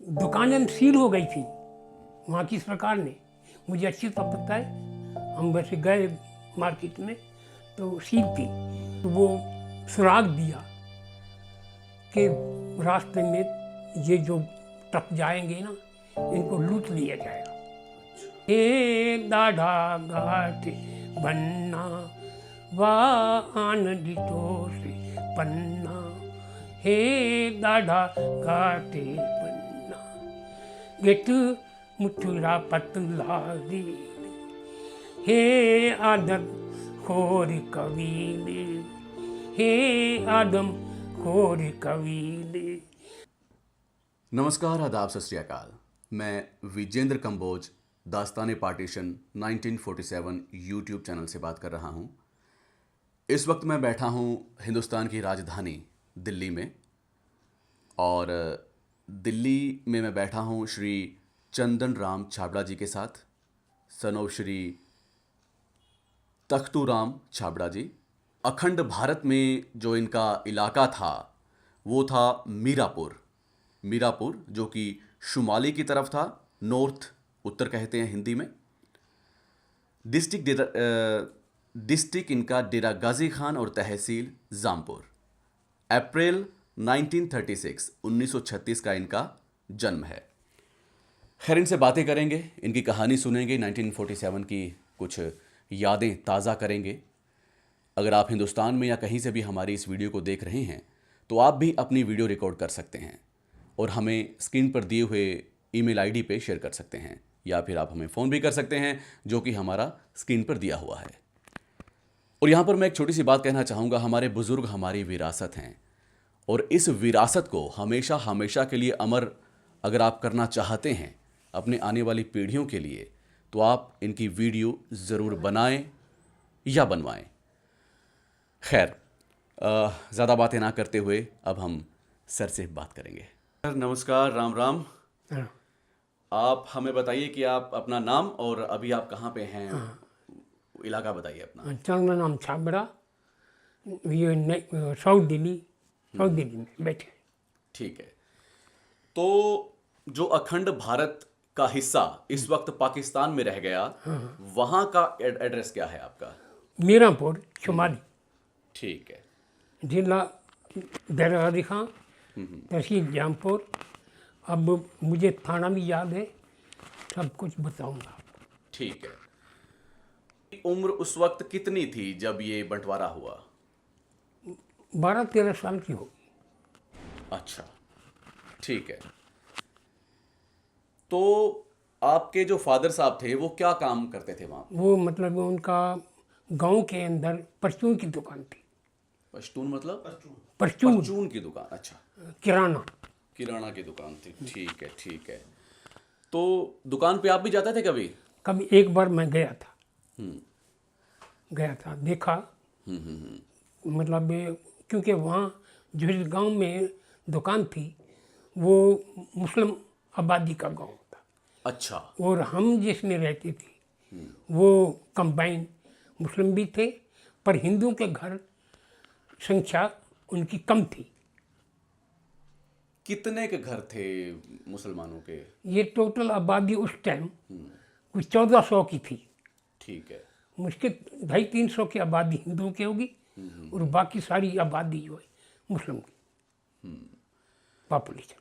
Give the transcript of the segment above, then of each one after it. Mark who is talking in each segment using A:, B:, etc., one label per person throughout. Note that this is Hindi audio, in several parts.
A: दुकानें सील हो गई थी वहाँ की सरकार ने, मुझे अच्छी तरह पता है। हम वैसे गए मार्केट में तो सील थी, तो वो सुराग दिया कि रास्ते में ये जो ट्रक जाएंगे ना, इनको लूट लिया जाएगा। हे दाढ़ा घाट बन्ना वाह आनंदितो से पन्ना, हे दाढ़ा घाट बन्ना गेट मुठुरा पतला रे, हे आदम खोर कबीर, हे आदम खोर कबीर।
B: नमस्कार, आदाब, सत श्री अकाल। मैं विजेंद्र कंबोज दास्तान पार्टीशन 1947 यूट्यूब चैनल से बात कर रहा हूं। इस वक्त मैं बैठा हूं हिंदुस्तान की राजधानी दिल्ली में, और दिल्ली में मैं बैठा हूं श्री चंदन राम छाबड़ा जी के साथ, सन ऑफ श्री तख्तू राम छाबड़ा जी। अखंड भारत में जो इनका इलाका था वो था मीरापुर, जो कि शुमाली की तरफ था, नॉर्थ उत्तर कहते हैं हिंदी में। डिस्ट्रिक्ट इनका डेरा गाजी खान और तहसील जामपुर। अप्रैल 1936 का इनका जन्म है। खैर, इनसे बातें करेंगे, इनकी कहानी सुनेंगे, 1947 की कुछ यादें ताज़ा करेंगे। अगर आप हिंदुस्तान में या कहीं से भी हमारी इस वीडियो को देख रहे हैं तो आप भी अपनी वीडियो रिकॉर्ड कर सकते हैं और हमें स्क्रीन पर दिए हुए ईमेल आईडी पे शेयर कर सकते हैं, या फिर आप हमें फ़ोन भी कर सकते हैं जो कि हमारा स्क्रीन पर दिया हुआ है। और यहाँ पर मैं एक छोटी सी बात कहना चाहूँगा। हमारे बुज़ुर्ग हमारी विरासत हैं, और इस विरासत को हमेशा हमेशा के लिए अमर अगर आप करना चाहते हैं अपने आने वाली पीढ़ियों के लिए, तो आप इनकी वीडियो ज़रूर बनाएं या बनवाएं। खैर, ज़्यादा बातें ना करते हुए अब हम सर से बात करेंगे। सर नमस्कार, राम राम। आप हमें बताइए कि आप अपना नाम और अभी आप कहाँ पे हैं, इलाका बताइए अपना।
A: चंदन राम छाबड़ा, ये साउथ दिल्ली में बैठे।
B: ठीक है। तो जो अखंड भारत का हिस्सा इस वक्त पाकिस्तान में रह गया, वहाँ का एड्रेस क्या है आपका?
A: मीरापुर, शुमाली।
B: ठीक है।
A: जिला डेरा गाजी खान, तहसील जामपुर। अब मुझे थाना भी याद है, सब कुछ बताऊंगा।
B: ठीक है। उम्र उस वक्त कितनी थी जब ये बंटवारा हुआ?
A: 12-13 साल की होगी।
B: अच्छा, ठीक है। तो आपके जो फादर साहब थे वो क्या काम करते थे वहाँ?
A: वो मतलब उनका गांव के अंदर परचून की दुकान थी।
B: पश्तून मतलब?
A: परचून
B: परचून की दुकान। अच्छा, किराना की दुकान थी। ठीक है, ठीक है। तो दुकान पे आप भी जाते थे कभी?
A: कभी एक बार मैं गया था, देखा। मतलब क्योंकि वहाँ जिस गांव में दुकान थी वो मुस्लिम आबादी का गांव था।
B: अच्छा।
A: और हम जिसमें रहते थे वो कंबाइन मुस्लिम भी थे, पर हिंदुओं के घर संख्या उनकी कम थी।
B: कितने के घर थे मुसलमानों के?
A: ये टोटल आबादी उस टाइम कुछ 1400 की थी।
B: ठीक है।
A: मुश्किल 250-300 की आबादी हिंदुओं की होगी, और बाकी सारी आबादी जो है मुस्लिम की पॉपुलेशन।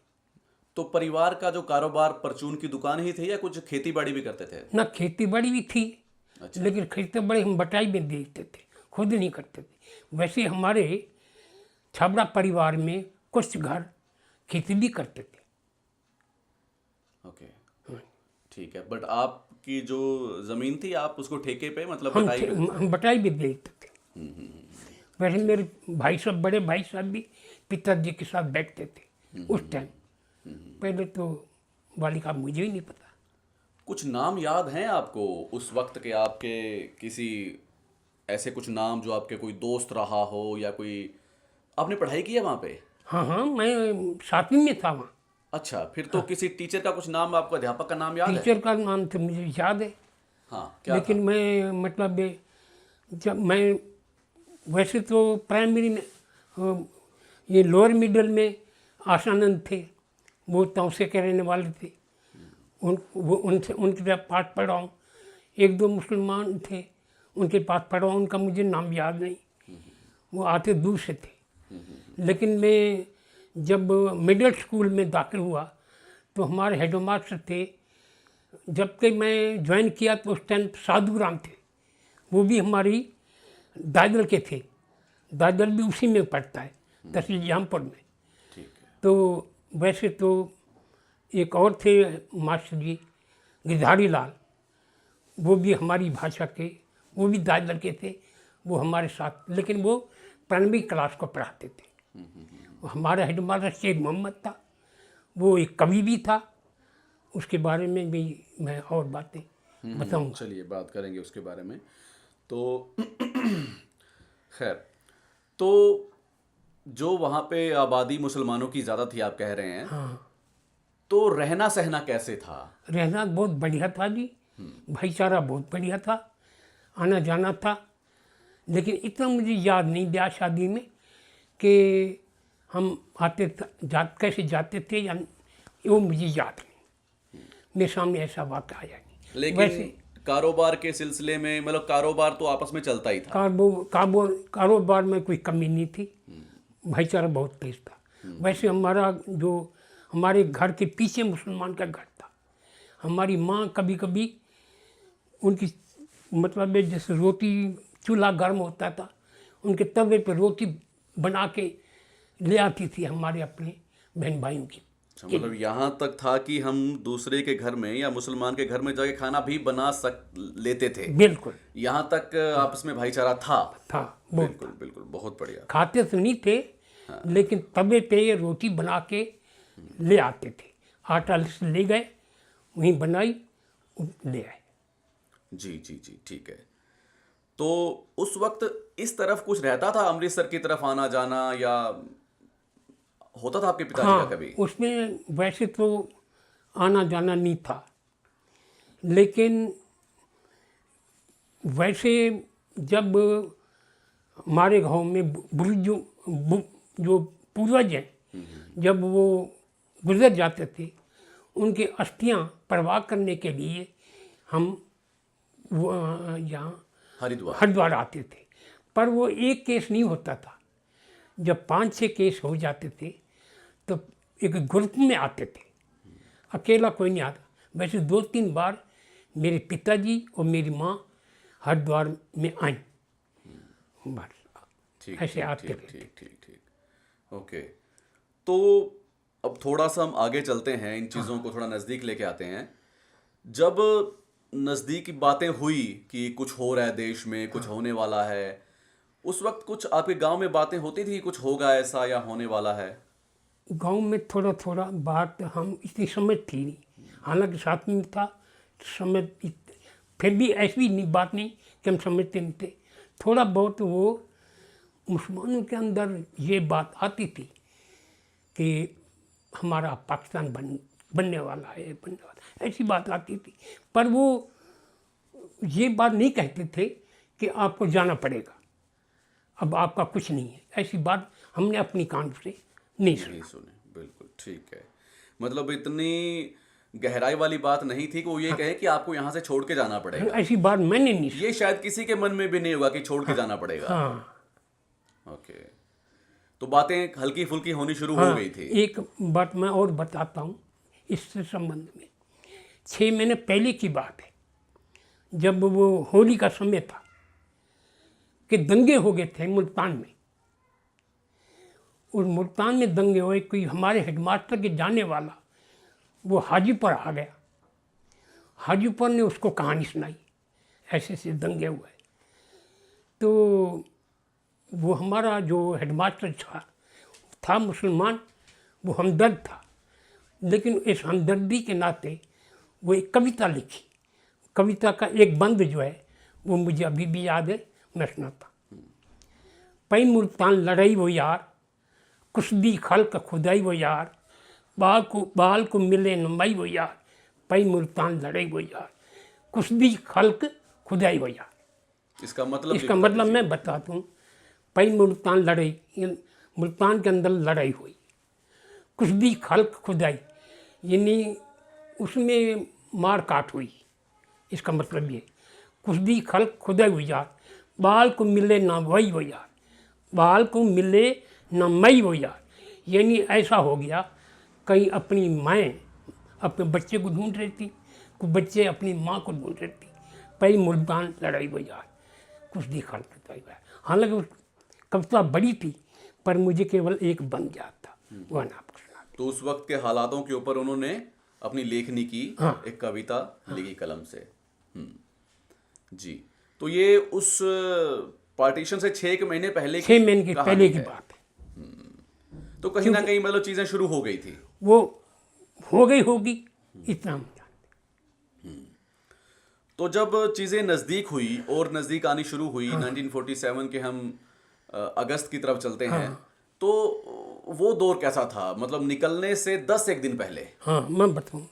B: तो परिवार का जो कारोबार परचून की दुकान ही थी या कुछ खेती बाड़ी भी करते थे?
A: ना, खेती बाड़ी भी थी।
B: अच्छा।
A: लेकिन खेती बाड़ी हम बटाई में देखते थे, खुद नहीं करते थे। वैसे हमारे छाबड़ा परिवार में कुछ घर खेती भी करते थे।
B: ओके, ठीक है। बट आपकी जो जमीन थी आप उसको ठेके पे, मतलब
A: हम
B: बटाई पे?
A: हम बटाई भी देखते थे। वैसे मेरे भाई साहब, बड़े भाई साहब भी पिताजी के साथ बैठते थे उस टाइम। पहले तो वाली का मुझे ही नहीं पता।
B: कुछ नाम याद हैं आपको उस वक्त के, आपके किसी ऐसे कुछ नाम जो आपके कोई दोस्त रहा हो, या कोई आपने पढ़ाई की है वहाँ पे?
A: हाँ, मैं 7वीं में था वहाँ।
B: अच्छा, फिर तो किसी टीचर का कुछ नाम, आपको अध्यापक का नाम याद है?
A: टीचर का नाम तो मुझे याद है।
B: हाँ, क्या
A: लेकिन
B: था?
A: मैं मतलब जब मैं वैसे तो प्राइमरी में ये लोअर मिडिल में आशानंद थे, वो तौसे के रहने वाले थे। उनसे उनके पास पाठ पढ़ा हूँ। एक दो मुसलमान थे उनके पास पढ़ा हूँ, उनका मुझे नाम याद नहीं, वो आते दूर से थे। लेकिन मैं जब मिडिल स्कूल में दाखिल हुआ तो हमारे हेडमास्टर थे, जब तक मैं ज्वाइन किया तो उस टाइम साधु राम थे, वो भी हमारी दादर के थे। दादर भी उसी में पड़ता है, तहसील जहांपुर में।
B: ठीक है।
A: तो वैसे तो एक और थे मास्टर जी गिरधारी लाल, वो भी हमारी भाषा के, वो भी दादर के थे, वो हमारे साथ, लेकिन वो प्राइमरी क्लास को पढ़ाते थे। हमारा हेडमास्टर शेख मोहम्मद था, वो एक कवि भी था, उसके बारे में भी मैं और बातें बताऊंगा।
B: चलिए बात करेंगे उसके बारे में। तो खैर, तो जो वहाँ पे आबादी मुसलमानों की ज़्यादा थी आप कह रहे हैं,
A: हाँ,
B: तो रहना सहना कैसे था?
A: रहना बहुत बढ़िया था जी, भाईचारा बहुत बढ़िया था, आना जाना था। लेकिन इतना मुझे याद नहीं ब्याह शादी में कि हम आते कैसे जाते थे, या वो मुझे याद नहीं, मेरे सामने ऐसा वाक़या आया नहीं।
B: लेकिन कारोबार के सिलसिले में, मतलब कारोबार तो आपस में चलता ही था।
A: कारोबार में कोई कमी नहीं थी, भाईचारा बहुत तेज था। वैसे हमारा जो हमारे घर के पीछे मुसलमान का घर था, हमारी माँ कभी कभी उनकी मतलब जैसे रोटी, चूल्हा गर्म होता था, उनके तवे पे रोटी बना के ले आती थी हमारे अपने बहन भाइयों की।
B: मतलब यहाँ तक था कि हम दूसरे के घर में या मुसलमान के घर में जाके खाना भी बना लेते थे।
A: बिल्कुल,
B: यहाँ तक आपस में भाईचारा था।
A: बहुत
B: बिल्कुल बिल्कुल, बहुत बढ़िया।
A: खाते तो नहीं थे, लेकिन तवे पे ये रोटी बना के ले आते थे, आटा ले गए, वहीं बनाई, ले आए।
B: जी जी जी, ठीक है। तो उस वक्त इस तरफ कुछ रहता था, अमृतसर की तरफ आना जाना, या होता था आपके पिताजी का कभी?
A: उसमें वैसे तो आना जाना नहीं था, लेकिन वैसे जब हमारे गांव में जो पूर्वज हैं, जब वो गुजर जाते थे, उनकी अस्थियां प्रवाह करने के लिए हम यहाँ हरिद्वार आते थे। पर वो एक केस नहीं होता था, जब 5-6 केस हो जाते थे तो एक ग्रुप में आते थे, अकेला कोई नहीं आता। वैसे 2-3 बार मेरे पिताजी और मेरी माँ हरिद्वार में आई, बस ऐसे आते थे।
B: ठीक। ओके, तो अब थोड़ा सा हम आगे चलते हैं, इन चीज़ों को थोड़ा नज़दीक लेके आते हैं। जब नज़दीक की बातें हुई कि कुछ हो रहा है देश में, कुछ होने वाला है, उस वक्त कुछ आपके गांव में बातें होती थी कुछ होगा ऐसा या होने वाला है?
A: गांव में थोड़ा थोड़ा बात हम इतनी समझ थी नहीं, हालांकि साथ में था समझ, फिर भी ऐसी नहीं बात नहीं कि हम समझते नहीं थे। थोड़ा बहुत वो मुसलमानों के अंदर ये बात आती थी कि हमारा पाकिस्तान बनने वाला है, ऐसी बात आती थी। पर वो ये बात नहीं कहते थे कि आपको जाना पड़ेगा, अब आपका कुछ नहीं है, ऐसी बात हमने अपनी कान से नहीं सुनी।
B: बिल्कुल ठीक है। मतलब इतनी गहराई वाली बात नहीं थी कि वो ये कहे कि आपको यहाँ से छोड़ के जाना पड़ेगा।
A: ऐसी बात मैंने नहीं सुनी।
B: ये शायद किसी के मन में भी नहीं होगा कि छोड़ के जाना पड़ेगा। ओके, तो बातें हल्की फुल्की होनी शुरू हो गई थी।
A: एक बात मैं और बताता हूँ इससे संबंध में। 6 महीने पहले की बात है, जब वो होली का समय था कि दंगे हो गए थे मुल्तान में, और मुल्तान में दंगे हुए, कोई हमारे हेडमास्टर के जाने वाला वो हाजीपुर आ गया, हाजीपुर ने उसको कहानी सुनाई, ऐसे ऐसे दंगे हुए। तो वो हमारा जो हेडमास्टर था मुसलमान, वो हमदर्द था, लेकिन इस हमदर्दी के नाते वो एक कविता लिखी। कविता का एक बंद जो है वो मुझे अभी भी याद है, मैं सुनाता। पई मुल्तान लड़ाई वो यार, कुश्दी खल्क खुदाई वो यार, बाल को मिले नमाई वो यार, पई मुल्तान लड़ाई वो यार, कुश्दी खल्क खुदाई वो यार।
B: इसका मतलब
A: मैं बताता हूँ। पई मुल्तान लड़ाई, मुल्तान के अंदर लड़ाई हुई, कुश्दी खल्क खुदाई, यानी उसमें मार काट हुई, इसका मतलब ये कुछ दी खल्क खुदा गुजार, बाल को मिले ना वही हो यार, बाल को मिले ना मई हो यार। यानी ऐसा हो गया, कहीं अपनी माँ अपने बच्चे को ढूंढ रही थी, कुछ बच्चे अपनी माँ को ढूंढ रही थी, पई मुल्तान लड़ाई हो यार, कुछ दी खल्क हुई यार। हालांकि उस कविता बड़ी थी पर मुझे केवल एक बन गया था, वह नाम सुना।
B: तो उस वक्त के हालातों के ऊपर उन्होंने अपनी लेखनी की,
A: हाँ।
B: एक कविता लिखी कलम से। जी। तो ये उस पार्टीशन से 6 महीने पहले
A: 6 महीने की
B: कहानी
A: पहले की
B: है।
A: बात है।
B: तो कहीं ना कहीं मतलब चीजें शुरू हो गई थी।
A: वो हो गई होगी, इतना हम जानते।
B: तो जब चीजें नजदीक हुई और नजदीक आनी शुरू हुई, 1947 के हम अगस्त की तरफ चलते हैं, तो वो दौर कैसा था? मतलब निकलने से 10 दिन पहले।
A: हाँ मैं बताऊँ,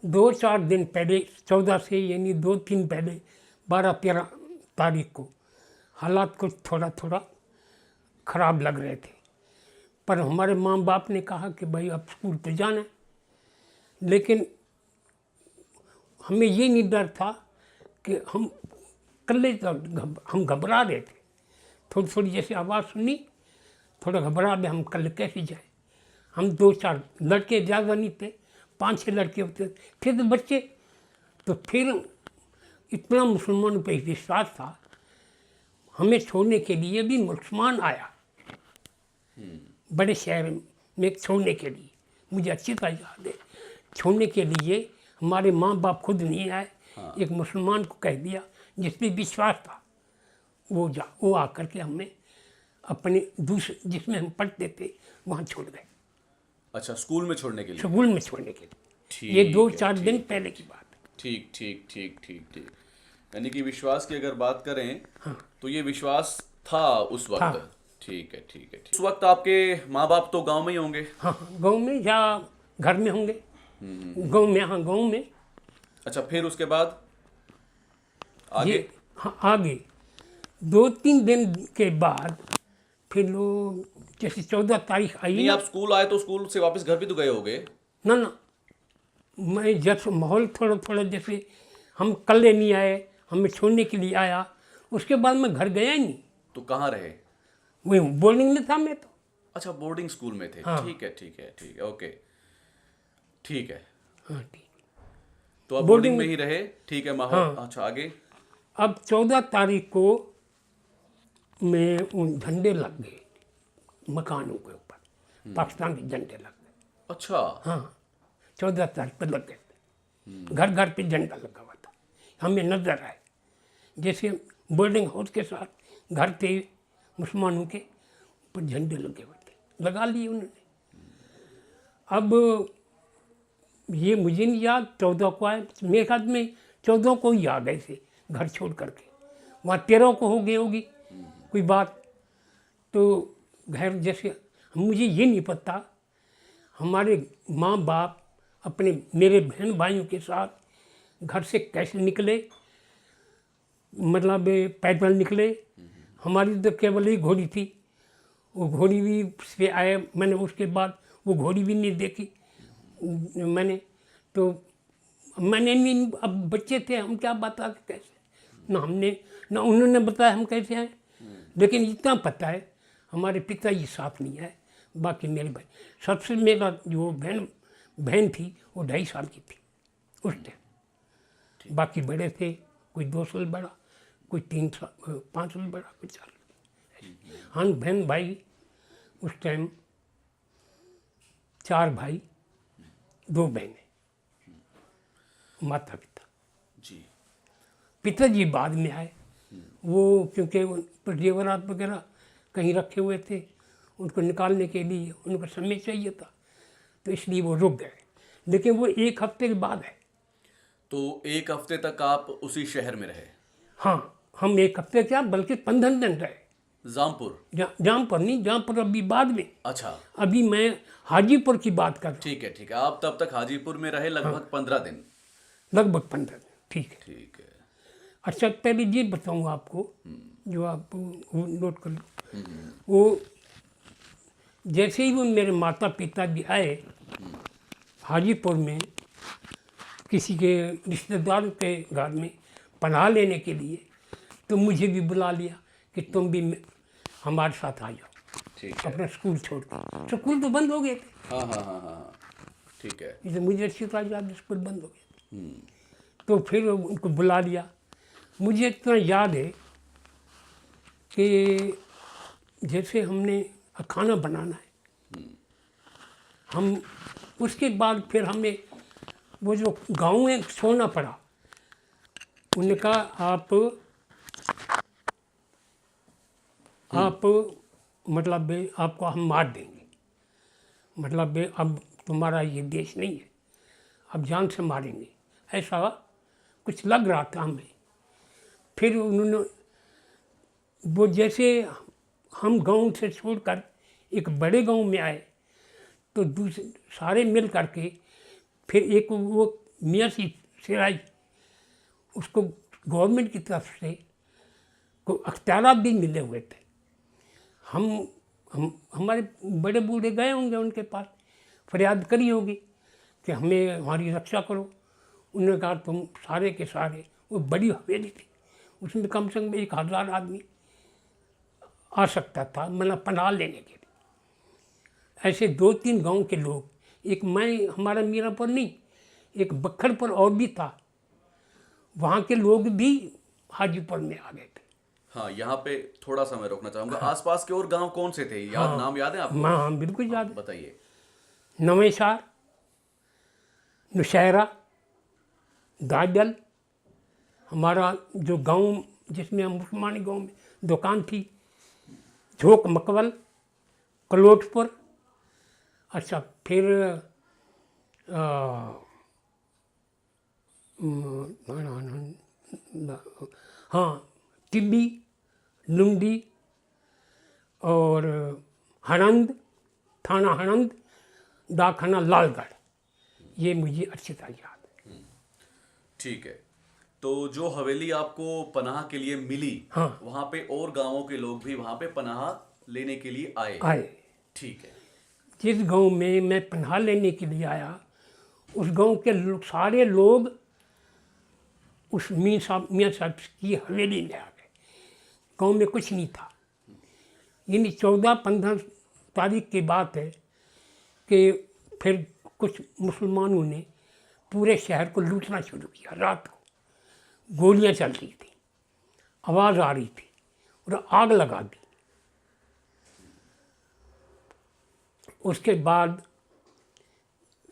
A: 2-4 दिन पहले, 14 से यानी 2-3 पहले, 12-13 तारीख को हालात कुछ थोड़ा थोड़ा खराब लग रहे थे, पर हमारे माँ बाप ने कहा कि भाई अब स्कूल पे जाना है। लेकिन हमें ये नहीं डर था कि हम कल्ले, हम घबरा रहे थे, थोड़ी थोड़ी जैसे आवाज़ सुनी, थोड़ा घबरा गए, हम कल कैसे जाए। हम 2-4 लड़के, ज़्यादा नहीं थे, 5-6 लड़के होते थे तो बच्चे। तो फिर इतना मुसलमानों पे विश्वास था, हमें छोड़ने के लिए भी मुसलमान आया, बड़े शहर में छोड़ने के लिए। मुझे अच्छी तरह याद है, छोड़ने के लिए हमारे माँ बाप खुद नहीं आए, एक मुसलमान को कह दिया जिस पे विश्वास था, वो आकर के हमें अपने दूसरे जिसमें हम पढ़ते थे वहाँ छोड़ गए।
B: अच्छा, स्कूल में छोड़ने के लिए।
A: स्कूल में छोड़ने के लिए।
B: ठीक
A: ये
B: है,
A: 2-4 दिन पहले की बात है।
B: ठीक ठीक ठीक ठीक ठीक। यानी कि विश्वास की अगर बात करें, तो ये विश्वास था उस वक्त।
A: था।
B: ठीक है ठीक है। उस वक्त आपके माँ बाप तो गांव में ही होंगे।
A: हाँ गांव में या घर में होंगे, गांव में, हाँ गांव में।
B: अच्छा, फिर उसके बाद आगे?
A: ये हाँ आगे 2-3 दिन के बाद फिर लोग, जैसे 14 तारीख आई
B: नहीं,
A: ना,
B: आप स्कूल आए तो स्कूल से वापस घर भी तो गए होगे।
A: ना मैं जब माहौल थोड़ा थोड़ा, जैसे हम कल्ले नहीं आए, हमें छोड़ने के लिए आया, उसके बाद मैं घर गया ही नहीं,
B: तो कहाँ रहे?
A: वही बोर्डिंग में था मैं तो।
B: अच्छा, बोर्डिंग स्कूल में थे।
A: हाँ।
B: ठीक है ठीक है ठीक है, ओके, ठीक है।
A: हाँ ठीक।
B: तो आप
A: बोर्डिंग
B: बोर्डिंग में ही रहे। ठीक है, माहौल।
A: हाँ।
B: अच्छा, आगे?
A: अब 14 तारीख को में उन झंडे लग गए मकानों के ऊपर, पाकिस्तान के झंडे लग गए।
B: अच्छा।
A: हाँ 14 तारीख पर लग गए थे, घर घर पे झंडा लगा हुआ था, हमें नजर आए। जैसे बोर्डिंग हाउस के साथ घर थे मुसलमानों के, पर झंडे लगे हुए थे, लगा लिए उन्होंने। अब ये मुझे नहीं याद 14 को आए, मेरे ख्याल में 14 को ही आ गए थे घर छोड़ करके, वहाँ 13 को हो गई होगी कोई बात। तो घर जैसे, मुझे ये नहीं पता हमारे माँ बाप अपने मेरे बहन भाइयों के साथ घर से कैसे निकले, मतलब पैदल निकले। हमारी तो केवल ही घोड़ी थी, वो घोड़ी भी से आए, मैंने उसके बाद वो घोड़ी भी नहीं देखी मैंने। तो मैंने नहीं, अब बच्चे थे, हम क्या बता कैसे, ना हमने ना उन्होंने बताया हम कैसे आए। लेकिन इतना पता है हमारे पिताजी साथ नहीं आए, बाकी मेरे भाई। सबसे मेरा जो बहन थी वो 2.5 साल की थी उस टाइम, बाकी बड़े थे, कोई 2 साल बड़ा, कोई 5 साल बड़ा, कोई 4 साल। हाँ बहन भाई उस टाइम 4 भाई 2 बहनें, माता पिता।
B: जी।
A: पिताजी बाद में आए, वो क्योंकि उन पर जेवरात वगैरह कहीं रखे हुए थे, उनको निकालने के लिए उनको समय चाहिए था, तो इसलिए वो रुक गए। लेकिन वो 1 हफ्ते के बाद है।
B: तो 1 हफ्ते तक आप उसी शहर में रहे?
A: हाँ हम 1 हफ्ते क्या बल्कि 15 दिन रहे।
B: जामपुर?
A: जामपुर नहीं, जामपुर अभी बाद में।
B: अच्छा,
A: अभी मैं हाजीपुर की बात कर रहा हूँ।
B: ठीक है ठीक है। आप तब तक हाजीपुर में रहे लगभग 15 दिन।
A: लगभग 15 दिन, ठीक है।
B: ठीक है।
A: अच्छा पहले ये बताऊँ आपको, जो आप वो नोट कर लो। वो जैसे ही वो मेरे माता पिता जी आए, हाजीपुर में किसी के रिश्तेदार के घर में पनाह लेने के लिए, तो मुझे भी बुला लिया कि तुम भी हमारे साथ आ जाओ।
B: ठीक है।
A: अपना स्कूल छोड़ कर, स्कूल तो बंद हो गए थे,
B: हाँ हाँ हाँ हाँ हाँ, ठीक है।
A: जैसे मुझे अच्छी तरह याद है, स्कूल बंद हो गए थे। तो फिर उनको बुला लिया। मुझे इतना याद है कि जैसे हमने खाना बनाना है, हम उसके बाद फिर हमें वो जो गाँव में सोना पड़ा, उन्होंने कहा आप मतलब आपको हम मार देंगे, मतलब अब तुम्हारा ये देश नहीं है, अब जान से मारेंगे, ऐसा कुछ लग रहा था हमें। फिर उन्होंने वो जैसे हम गांव से छोड़कर एक बड़े गांव में आए, तो दूसरे सारे मिल करके फिर एक वो मियाँ से आई, उसको गवर्नमेंट की तरफ से को अख्तियारात भी मिले हुए थे। हम हमारे बड़े बूढ़े गए होंगे उनके पास, फरियाद करी होगी कि हमें हमारी रक्षा करो। उन्होंने कहा तुम सारे के सारे, वो बड़ी हवेली थी, उसमें कम से कम 1000 आदमी आ सकता था, मतलब पनाह लेने के लिए। ऐसे 2-3 गांव के लोग, एक मैं हमारा मीरापुर नहीं, एक बखरपुर और भी था, वहाँ के लोग भी हाजीपुर में आ गए थे।
B: हाँ, यहाँ पे थोड़ा सा मैं रोकना चाहूंगा। आसपास के और गांव कौन से थे? नाम याद है आपको?
A: हाँ बिल्कुल याद है।
B: बताइए।
A: नवेशार, नुशहरा, दादल, हमारा जो गांव जिसमें हम मुसलमानी गांव में दुकान थी, झोंक मकबल, कलोटपुर। अच्छा, फिर हाँ, टिब्बी, लुंडी और हरंद, थाना हरंद, डाकखाना लालगढ़, ये मुझे अच्छी तरह याद है।
B: ठीक है। तो जो हवेली आपको पनाह के लिए मिली,
A: हाँ।
B: वहां पे और गांवों के लोग भी वहां पे पनाह लेने के लिए आए?
A: आए।
B: ठीक है।
A: जिस गांव में मैं पनाह लेने के लिए आया, उस गांव के सारे लोग उस मियाँ साहब की हवेली में आ गए। गांव में कुछ नहीं था। यानी 14-15 तारीख की बात है कि फिर कुछ मुसलमानों ने पूरे शहर को लूटना शुरू किया। रात को गोलियां चल रही थी, आवाज़ आ रही थी और आग लगा दी। उसके बाद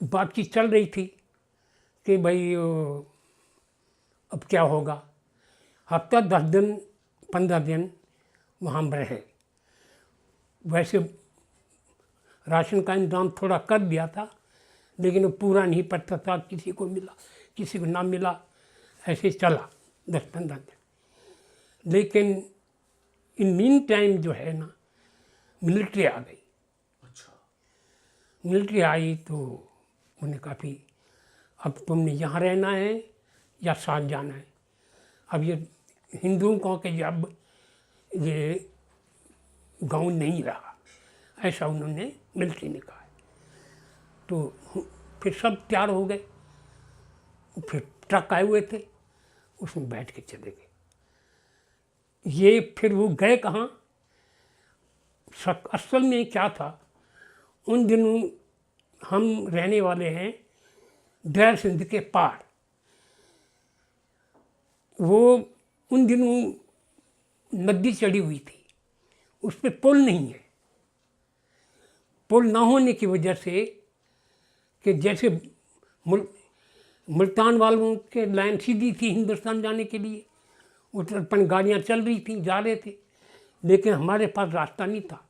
A: बातचीत चल रही थी कि भाई अब क्या होगा। हफ्ता 10 दिन 15 दिन वहाँ रहे। वैसे राशन का इंतजाम थोड़ा कर दिया था, लेकिन वो पूरा नहीं पड़ता था, किसी को मिला किसी को ना मिला, ऐसे चला 10-15 दिन। लेकिन इन मीन टाइम जो है ना, मिलिट्री आ गई।
B: अच्छा।
A: मिलिट्री आई तो उन्हें काफ़ी, अब तुमने यहाँ रहना है या साथ जाना है। अब ये हिंदुओं को कि अब ये गांव नहीं रहा, ऐसा उन्होंने मिलिट्री ने कहा। तो फिर सब तैयार हो गए, फिर ट्रक आए हुए थे, उसमें बैठ के चले गए। ये फिर वो गए कहाँ, असल में क्या था, उन दिनों हम रहने वाले हैं डैर सिंध के पार। वो उन दिनों नदी चढ़ी हुई थी, उस पर पुल नहीं है। पुल ना होने की वजह से कि जैसे मुल्तान वालों के लाइन सीधी थी हिंदुस्तान जाने के लिए, उत्तरपन गाड़ियाँ चल रही थी, जा रहे थे, लेकिन हमारे पास रास्ता नहीं था।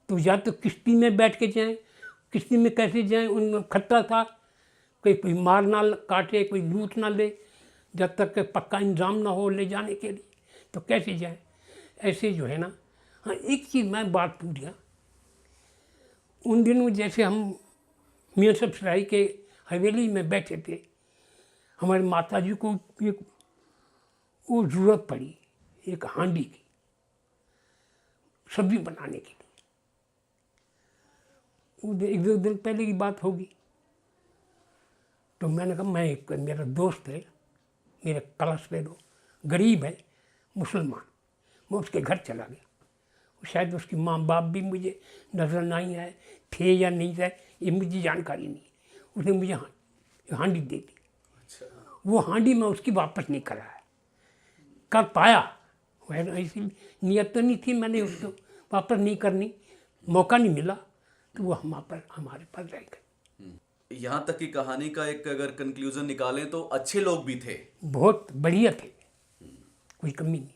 A: तो या तो किश्ती में बैठ के जाएं, किश्ती में कैसे जाएं, उनमें खतरा था कोई मार ना काटे, कोई लूट ना ले, जब तक कि पक्का इंतजाम ना हो ले जाने के लिए, तो कैसे जाए। ऐसे जो है ना। हाँ, एक चीज़ मैं बात पूछ गया, उन दिनों जैसे हम मियाँ साहब सराय के हवेली में बैठे थे, हमारे माता जी को एक वो ज़रूरत पड़ी एक हांडी की सब्जी बनाने के लिए। वो 1-2 दिन पहले की बात होगी। तो मैंने कहा मैं एक मेरा दोस्त है, मेरे क्लास फेलो, गरीब है, मुसलमान, मैं उसके घर चला गया। शायद उसकी माँ बाप भी मुझे नज़र नहीं आए थे या नहीं थे, ये मुझे जानकारी नहीं। उसने मुझे हांडी दे दी। वो हांडी मैं उसकी वापस नहीं कराया, कर पाया, वह ऐसी नियत तो नहीं थी मैंने उसको वापस नहीं करनी, मौका नहीं मिला, तो वो हमारे पास रह गए।
B: यहाँ तक की कहानी का एक अगर कंक्लूजन निकालें तो अच्छे लोग भी थे,
A: बहुत बढ़िया थे, कोई कमी नहीं थी।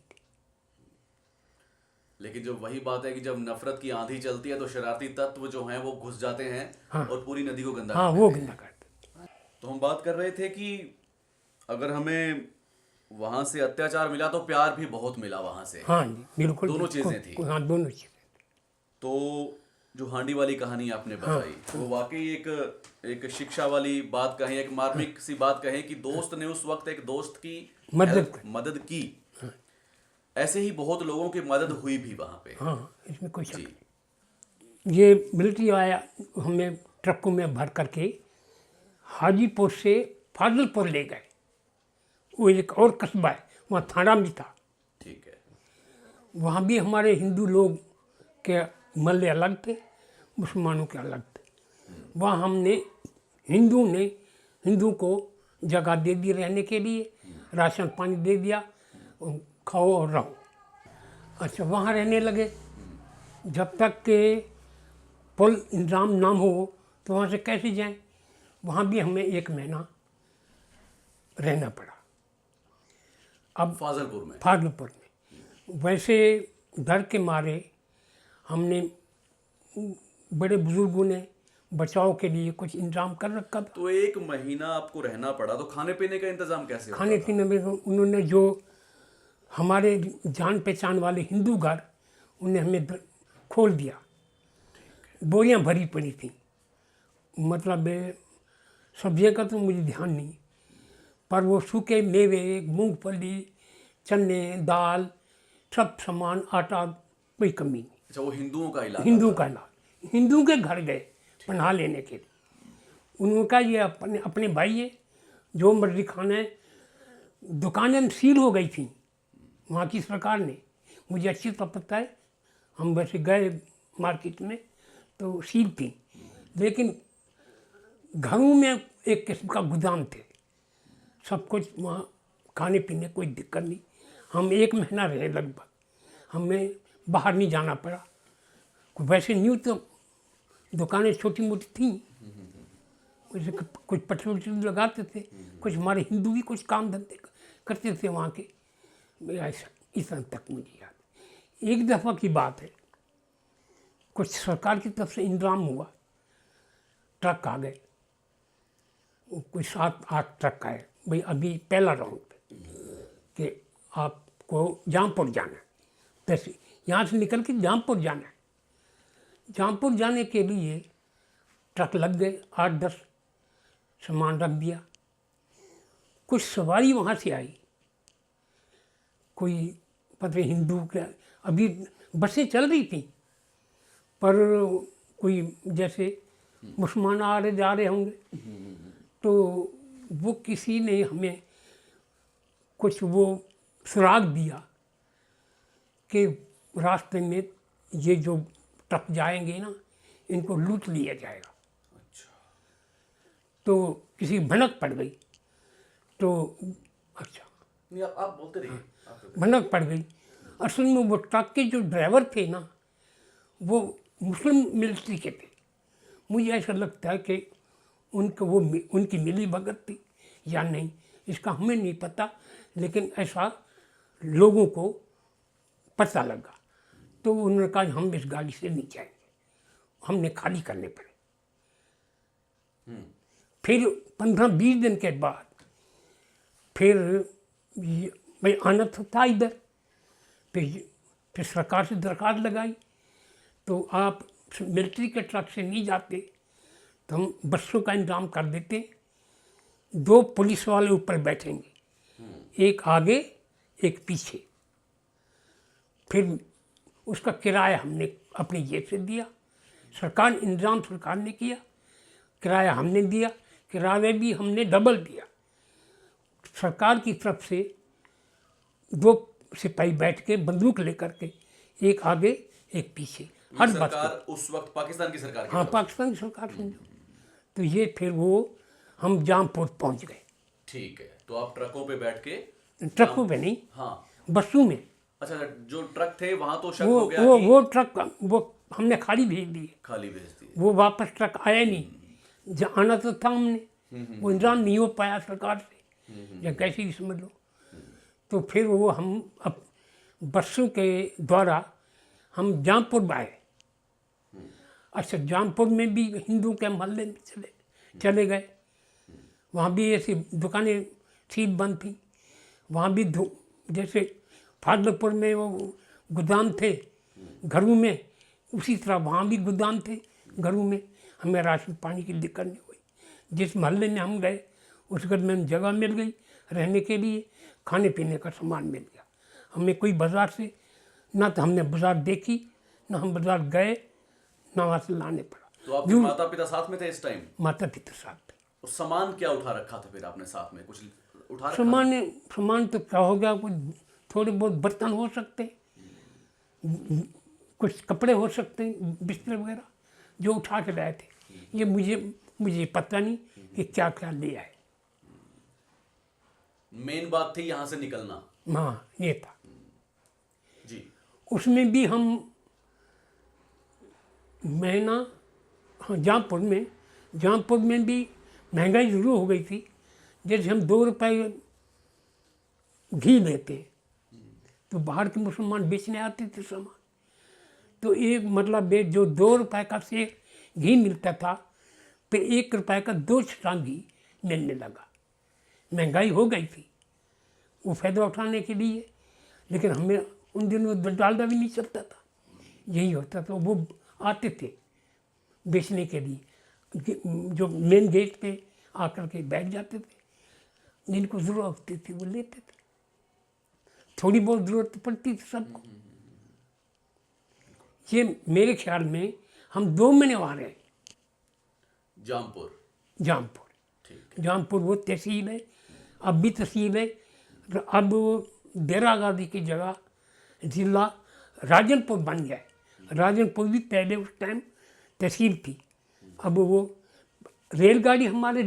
B: लेकिन जो वही बात है कि जब नफरत की आंधी चलती है तो शरारती तत्व जो हैं वो घुस जाते हैं
A: हाँ।
B: और पूरी नदी को गंदा
A: हाँ,
B: कर
A: वो
B: देते हैं।
A: गंदा करते।
B: तो हम बात कर रहे थे कि अगर हमें वहां से अत्याचार मिला तो प्यार भी बहुत मिला वहां से।
A: हाँ जी, बिल्कुल।
B: दोनों चीजें थी।
A: हाँ, दोनों चीज़ें।
B: तो जो हांडी वाली कहानी आपने बताई वो वाकई एक शिक्षा वाली बात कहें, एक मार्मिक सी बात कहें कि दोस्त ने उस वक्त एक दोस्त की मदद की। ऐसे ही बहुत लोगों की मदद हुई भी वहां पे।
A: हाँ, इसमें कोई शक
B: जी।
A: नहीं। ये मिलिट्री आया, हमें ट्रकों में भर करके हाजीपुर से फाजिलपुर ले गए। वो एक और कस्बा है, वहाँ थाना भी था।
B: ठीक है।
A: वहाँ भी हमारे हिंदू लोग के मल्ले अलग थे, मुसलमानों के अलग थे। वहाँ हमने हिंदू को जगह दे दी रहने के लिए, राशन पानी दे दिया, खाओ और रहो। अच्छा, वहाँ रहने लगे। जब तक के पुल इंतजाम ना हो तो वहाँ से कैसे जाएं? वहाँ भी हमें 1 महीना रहना पड़ा। अब फाजिलपुर में वैसे डर के मारे हमने, बड़े बुजुर्गों ने बचाव के लिए कुछ इंतजाम कर रखा था।
B: तो 1 महीना आपको रहना पड़ा, तो खाने पीने का इंतजाम कैसे
A: खाने पीने में उन्होंने जो हमारे जान पहचान वाले हिंदू घर, उन्हें हमें खोल दिया। बोरियां भरी पड़ी थी, मतलब सब्जियों का तो मुझे ध्यान नहीं, पर वो सूखे मेवे, मूंगफली, चने, दाल, सब सामान, आटा, कोई कमी नहीं।
B: अच्छा, वो हिंदुओं का इलाका
A: हिंदू
B: था।
A: का इलाज, हिंदू के घर गए पनाह लेने के लिए। उनका ये अपने भाई है, जो मर्जी खाना है। दुकानें सील हो गई थी वहाँ की सरकार ने, मुझे अच्छी तरह पता है। हम वैसे गए मार्केट में तो सील थी, लेकिन घरों में एक किस्म का गोदाम थे, सब कुछ वहाँ, खाने पीने कोई दिक्कत नहीं। हम 1 महीना रहे लगभग, हमें बाहर नहीं जाना पड़ा। वैसे न्यू तो दुकानें छोटी मोटी थीं, वैसे कुछ पेट्रोल लगाते थे, कुछ हमारे हिंदू भी कुछ काम धंधे करते थे वहाँ के। ऐसा इस तक मुझे याद। एक दफ़ा की बात है, कुछ सरकार की तरफ से इंतजाम हुआ, ट्रक आ गए, कोई 7-8 ट्रक आए। भाई अभी पहला राउंड कि आपको जामपुर जाना है, तैसे यहाँ से निकल के जामपुर जाना है। जामपुर जाने के लिए ट्रक लग गए, 8-10 सामान रख दिया। कुछ सवारी वहाँ से आई, कोई पता हिंदू के, अभी बसें चल रही थी, पर कोई जैसे मुसलमान आ रहे जा रहे होंगे, तो वो किसी ने हमें कुछ वो सुराग दिया कि रास्ते में ये जो ट्रक जाएंगे ना, इनको लूट लिया जाएगा। तो किसी भनक पड़ गई, तो अच्छा
B: नहीं, आप बोलते रहिए।
A: भनक पड़ गई। असल में वो ट्रक के जो ड्राइवर थे ना, वो मुस्लिम मिलिट्री के थे। मुझे ऐसा लगता है कि उनकी मिली भगत थी या नहीं, इसका हमें नहीं पता, लेकिन ऐसा लोगों को पता लगा। तो उन्होंने कहा हम इस गाड़ी से नहीं जाएंगे, हमने खाली करने पड़े। फिर 15-20 दिन के बाद फिर भाई आना तो था इधर, फिर सरकार से दरख्वास्त लगाई, तो आप मिलिट्री के ट्रक से नहीं जाते तो हम बसों का इंतजाम कर देते, 2 पुलिस वाले ऊपर बैठेंगे, एक आगे एक पीछे। फिर उसका किराया हमने अपनी जेब से दिया, इंतजाम सरकार ने किया, किराया हमने दिया, किराया भी हमने डबल दिया। सरकार की तरफ से 2 सिपाही बैठ के बंदूक लेकर के, एक आगे एक पीछे, हर बस
B: सरकार उस वक्त पाकिस्तान की सरकार की
A: हाँ
B: तरफ
A: पाकिस्तान की सरकार समझो। तो ये फिर वो हम जामपुर पहुंच गए।
B: से। ठीक है, तो आप ट्रकों पे बैठ के
A: ट्रकों पे नहीं,
B: हाँ
A: बसों में।
B: अच्छा, जो ट्रक थे वहां तो शक
A: वो
B: हो गया
A: वो
B: कि
A: वो ट्रक वो हमने खाली भेज दिए,
B: खाली भेज दिए।
A: वो वापस ट्रक आया नहीं। जहाँ आना तो था हमने, वो इंतजाम नहीं हो पाया सरकार से, या कैसे भी समझ लो। तो फिर वो हम अब बसों के द्वारा हम जामपुर आए। अच्छा, जामपुर में भी हिंदू के मोहल्ले में चले गए। वहाँ भी ऐसी दुकानें थी, बंद थी। वहाँ भी जैसे फादलपुर में वो गोदाम थे घरों में, उसी तरह वहाँ भी गोदाम थे घरों में। हमें राशन पानी की दिक्कत नहीं हुई। जिस मोहल्ले में हम गए उस घर में जगह मिल गई रहने के लिए, खाने पीने का सामान मिल गया। हमें कोई बाज़ार से, ना तो हमने बाज़ार देखी, ना हम बाज़ार गए, ना वहाँ से लाने पड़ा।
B: तो आपके माता पिता साथ में थे इस टाइम?
A: माता पिता साथ थे।
B: उस सामान क्या उठा रखा था फिर आपने साथ में? कुछ उठा रखा?
A: सामान तो क्या हो गया, कुछ थोड़े बहुत बर्तन हो सकते हैं, कुछ कपड़े हो सकते हैं, बिस्तर वगैरह जो उठा के लाए थे। ये मुझे पता नहीं कि क्या क्या ले आए।
B: मेन बात थी यहाँ से निकलना।
A: हाँ, ये था।
B: जी।
A: उसमें भी हम महीना, हाँ जामपुर में भी महंगाई शुरू हो गई थी। जैसे हम 2 रुपए घी लेते हैं, तो बाहर के मुसलमान बेचने आते थे सामान। तो एक मतलब जो 2 रुपए का से घी मिलता था, तो 1 रुपए का 2 छटांग घी मिलने लगा। महंगाई हो गई थी, वो फ़ायदा उठाने के लिए। लेकिन हमें उन दिनों डालडा भी नहीं चलता था, यही होता था। वो आते थे बेचने के लिए, जो मेन गेट पे आकर के बैठ जाते थे। जिनको ज़रूरत होती थी वो लेते थे। थोड़ी बहुत ज़रूरत पड़ती थी सबको। ये मेरे ख्याल में हम 2 महीने वहाँ रहे।
B: जामपुर। ठीक।
A: जामपुर वो तहसील है, अब भी तहसील है। अब वो डेरा गाजी की जगह जिला राजनपुर बन गया है। राजनपुर भी पहले उस टाइम तहसील थी। अब वो रेलगाड़ी हमारे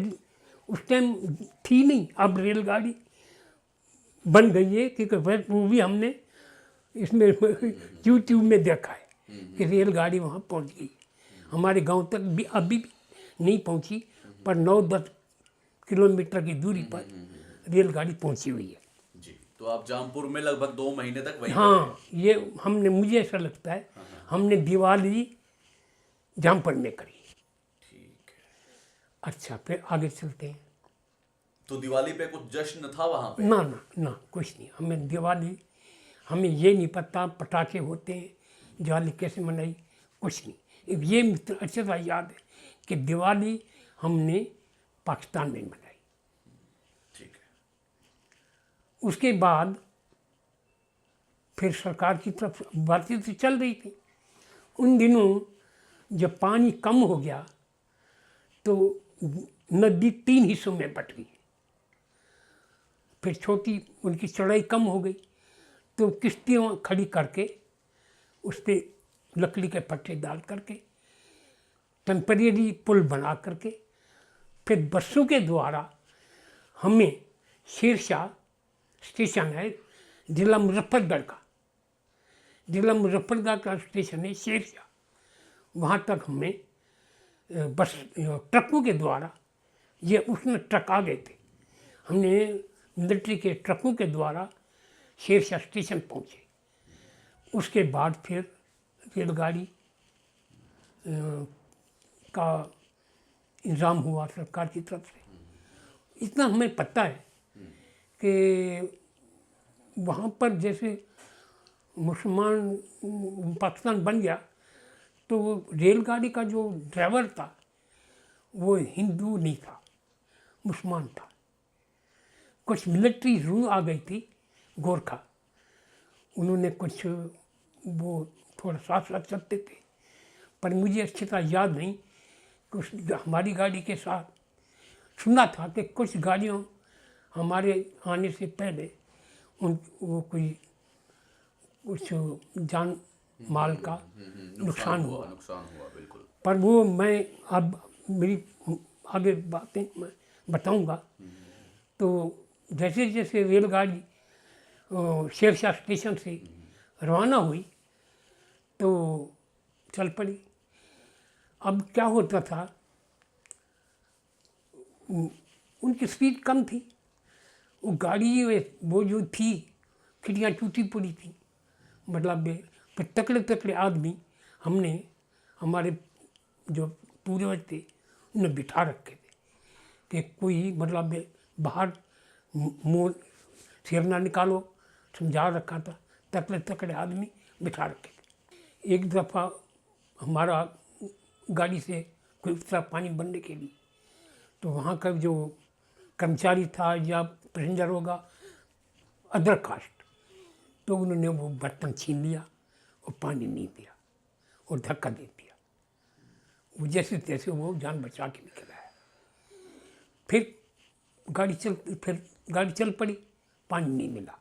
A: उस टाइम थी नहीं, अब रेलगाड़ी बन गई है। क्योंकि वो भी हमने इसमें यूट्यूब में देखा है कि रेलगाड़ी वहाँ पहुँच गई। हमारे गांव तक भी अभी भी नहीं पहुँची, पर 9-10 किलोमीटर की दूरी पर रेलगाड़ी पहुँची हुई है।
B: जी, तो आप जामपुर में लगभग 2 महीने तक वहीं
A: हाँ, ये मुझे ऐसा लगता है हमने दिवाली जामपुर में करी।
B: ठीक है।
A: अच्छा, फिर आगे चलते हैं।
B: तो दिवाली पे कुछ जश्न था वहां पे?
A: ना कुछ नहीं। हमें ये नहीं पता पटाखे होते हैं, दिवाली कैसे मनाई, कुछ नहीं। ये मुझे अच्छी तरह याद है कि दिवाली हमने पाकिस्तान में मनाई।
B: ठीक है।
A: उसके बाद फिर सरकार की तरफ बातचीत तो चल रही थी। उन दिनों जब पानी कम हो गया तो नदी 3 हिस्सों में बट गई। फिर छोटी उनकी चौड़ाई कम हो गई, तो किश्तियाँ खड़ी करके उस पर लकड़ी के पट्टे डाल करके टेम्परेरी पुल बना करके फिर बसों के द्वारा हमें शेरशाह स्टेशन है जिला मुजफ्फरगढ़ का स्टेशन है शेरशाह, वहाँ तक हमें बस ट्रकों के द्वारा, ये उसमें ट्रक आ गए थे, हमने मिलिट्री के ट्रकों के द्वारा शेरशाह स्टेशन पहुँचे। उसके बाद फिर रेलगाड़ी का इंतज़ाम हुआ सरकार की तरफ से। इतना हमें पता है कि वहाँ पर जैसे मुसलमान पाकिस्तान बन गया तो रेलगाड़ी का जो ड्राइवर था वो हिंदू नहीं था, मुसलमान था। कुछ मिलिट्री रूल आ गई थी गोरखा, उन्होंने कुछ वो थोड़ा साथ साथ चलते थे, पर मुझे अच्छी तरह याद नहीं कि हमारी गाड़ी के साथ सुना था कि कुछ गाड़ियों हमारे आने से पहले वो कोई कुछ जान माल का नुकसान हुआ।
B: नुकसान हुआ, बिल्कुल।
A: पर वो मैं अब मेरी आगे बातें मैं बताऊंगा। तो जैसे जैसे रेलगाड़ी शेरशाह स्टेशन से रवाना हुई तो चल पड़ी। अब क्या होता था, उनकी स्पीड कम थी, वो गाड़ी वो जो थी खिड़कियाँ टूटी पड़ी थी, मतलब फिर तकड़े तकड़े आदमी हमने हमारे जो पूर्वज थे उन्हें बिठा रखे थे कि कोई मतलब बाहर मुँह सिर ना निकालो, समझा रखा था, तकड़े तकड़े आदमी बिठा रखे थे। एक दफ़ा हमारा गाड़ी से कोई उतरा पानी भरने के लिए, तो वहाँ का जो कर्मचारी था या पैसेंजर होगा अदर कास्ट, तो उन्होंने वो बर्तन छीन लिया और पानी नहीं दिया और धक्का दे दिया। वो जैसे तैसे वो जान बचा के निकल आया। फिर गाड़ी चल पड़ी, पानी नहीं मिला।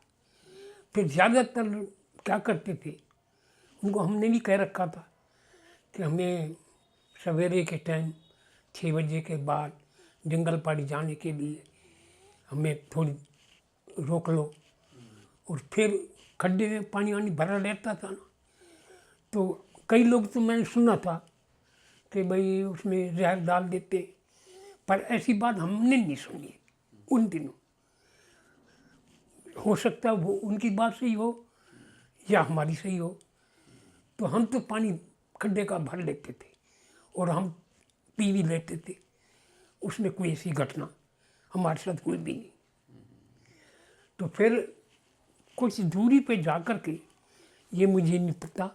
A: फिर ज़्यादातर क्या करते थे, उनको हमने भी कह रखा था कि हमें सवेरे के टाइम 6 बजे के बाद जंगल पाड़ी जाने के लिए हमें थोड़ी रोक लो। और फिर खड्डे में पानी वानी भरा रहता था ना, तो कई लोग तो मैंने सुना था कि भाई उसमें जहर डाल देते, पर ऐसी बात हमने नहीं सुनी उन दिनों। हो सकता है वो उनकी बात सही हो या हमारी सही हो। तो हम तो पानी खड्डे का भर लेते थे और हम पी भी लेते थे, उसमें कोई ऐसी घटना हमारे साथ हुई भी नहीं। तो फिर कुछ दूरी पे जाकर के, ये मुझे नहीं पता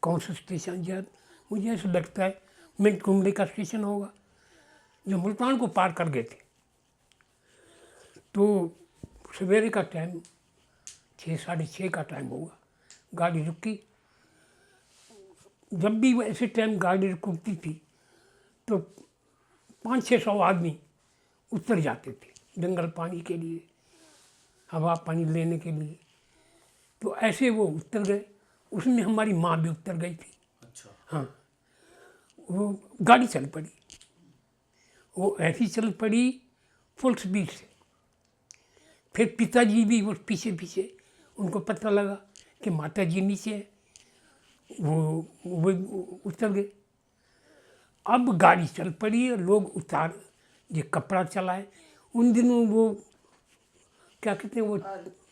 A: कौन सा स्टेशन, या मुझे ऐसा लगता है मिंट कुमड़े का स्टेशन होगा, जो मुल्तान को पार कर गए थे। तो सवेरे का टाइम 6 साढ़े 6 का टाइम होगा, गाड़ी रुकी। जब भी ऐसे टाइम गाड़ी रुकती थी तो 500-600 आदमी उतर जाते थे जंगल पानी के लिए, हवा पानी लेने के लिए। तो ऐसे वो उतर गए, उसमें हमारी माँ भी उतर गई थी।
B: अच्छा।
A: हाँ, वो गाड़ी चल पड़ी, वो ऐसी चल पड़ी फुल स्पीड से। फिर पिताजी भी वो पीछे पीछे, उनको पता लगा कि माता जी नीचे है, वो उतर गए। अब गाड़ी चल पड़ी और लोग उतार, ये कपड़ा चलाए। उन दिनों वो क्या कहते हैं,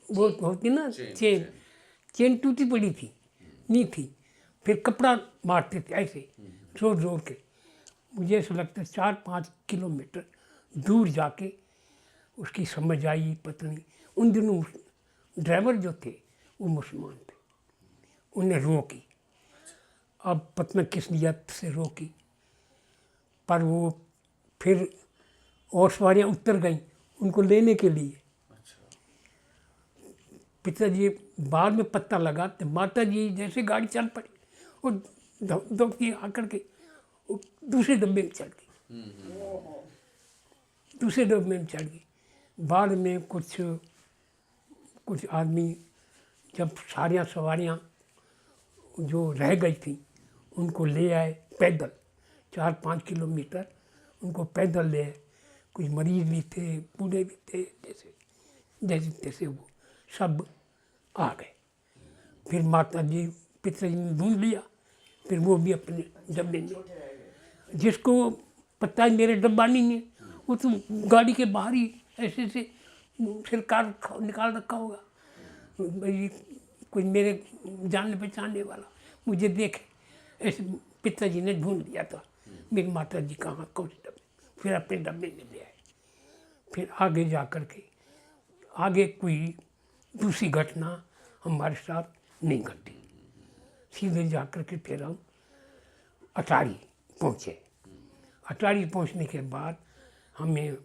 A: वो होती ना चेन टूटी पड़ी थी, नहीं थी। फिर कपड़ा मारते थे ऐसे जोर जोर के। मुझे ऐसा लगता है 4-5 किलोमीटर दूर जाके उसकी समझ आई, पता नहीं। उन दिनों ड्राइवर जो थे वो मुसलमान थे, उन्हें रोकी। अब पता नहीं किस नियत से रोकी, पर वो फिर और सवारियाँ उतर गईं उनको लेने के लिए। पिताजी बाद में पता लगा तो माता जी जैसे गाड़ी चल पड़ी और दौड़ती आकर के दूसरे डब्बे में चढ़ गई, दूसरे डब्बे में चढ़ गई। बाद में कुछ आदमी जब सारियाँ सवारियाँ जो रह गई थी उनको ले आए पैदल, 4-5 किलोमीटर उनको पैदल ले आए। कुछ मरीज भी थे, बूढ़े भी थे, जैसे तैसे वो सब आ गए। फिर माता जी पिताजी ने ढूंढ लिया, फिर वो भी अपने डब्बे में। जिसको पता है मेरे डब्बा नहीं है, वो तो गाड़ी के बाहर ही ऐसे से सरकार निकाल रखा होगा, भाई कोई मेरे जानने पहचानने वाला मुझे देखे। ऐसे पिताजी ने ढूंढ लिया था मेरी माता जी कहाँ, कौन से डब्बे, फिर अपने डब्बे में ले आए। फिर आगे जा कर के आगे कोई दूसरी घटना हमारे साथ नहीं घटी। सीधे जा कर के फिर हम अटारी पहुँचे। अटारी पहुँचने के बाद हमें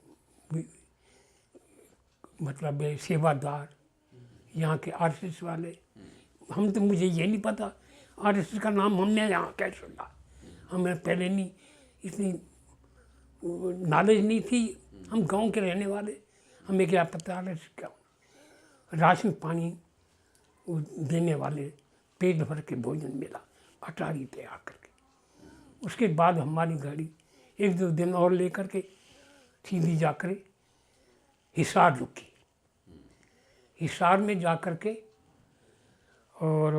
A: मतलब सेवादार यहाँ के आरएसएस वाले, हम तो मुझे ये नहीं पता आरएसएस का नाम हमने यहाँ कैसे सुना, हमें पहले नहीं इतनी नॉलेज नहीं थी हम गांव के रहने वाले, हमें क्या पता है क्या राशन पानी वो देने वाले, पेट भर के भोजन मिला अटारी पे आकर के। उसके बाद हमारी गाड़ी 1-2 दिन और लेकर के सीधी जाकर हिसार रुकी। हिसार में जाकर के और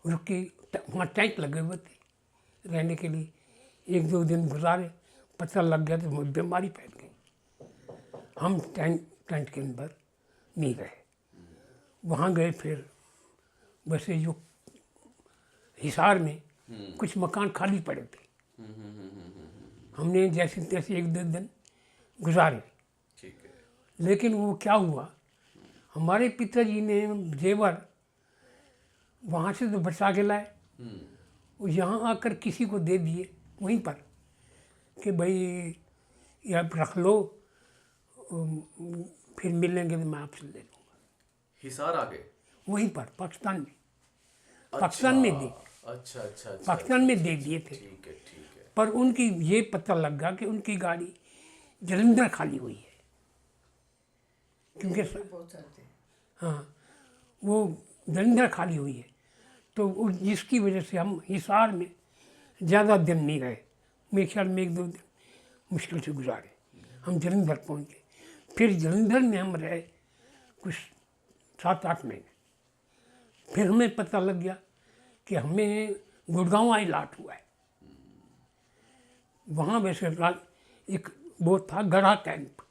A: रुकी, वहाँ टेंट लगे हुए थे रहने के लिए। 1-2 दिन गुजारे, पता लग गया तो मुझे बीमारी फैल गई। हम टेंट के अंदर नहीं रहे, वहाँ गए। फिर वैसे जो हिसार में कुछ मकान खाली पड़े थे, हमने जैसे तैसे 1-2 दिन गुजारे। लेकिन वो क्या हुआ, हमारे पिताजी ने जेवर वहाँ से तो बचा के लाए, वो यहाँ आकर किसी को दे दिए वहीं पर कि भाई ये आप रख लो, फिर मिलेंगे तो मैं आपसे ले लूँगा।
B: हिसार आ गए
A: वहीं पर पाकिस्तान में, पाकिस्तान में दे,
B: अच्छा अच्छा अच्छा,
A: पाकिस्तान में दे दिए थे।
B: ठीक है।
A: पर उनकी ये पता लगा कि उनकी गाड़ी जलंधर खाली हुई है, क्योंकि हाँ वो जलंधर खाली हुई है। तो जिसकी वजह से हम हिसार में ज़्यादा दिन नहीं रहे, मेरे ख्याल में 1-2 दिन मुश्किल से गुजारे। हम जलंधर पहुँच गए, फिर जलंधर में हम रहे कुछ 7-8 महीने। फिर हमें पता लग गया कि हमें गुड़गांव आइलाट हुआ है। वहाँ वैसे एक वो था गढ़ा कैंप।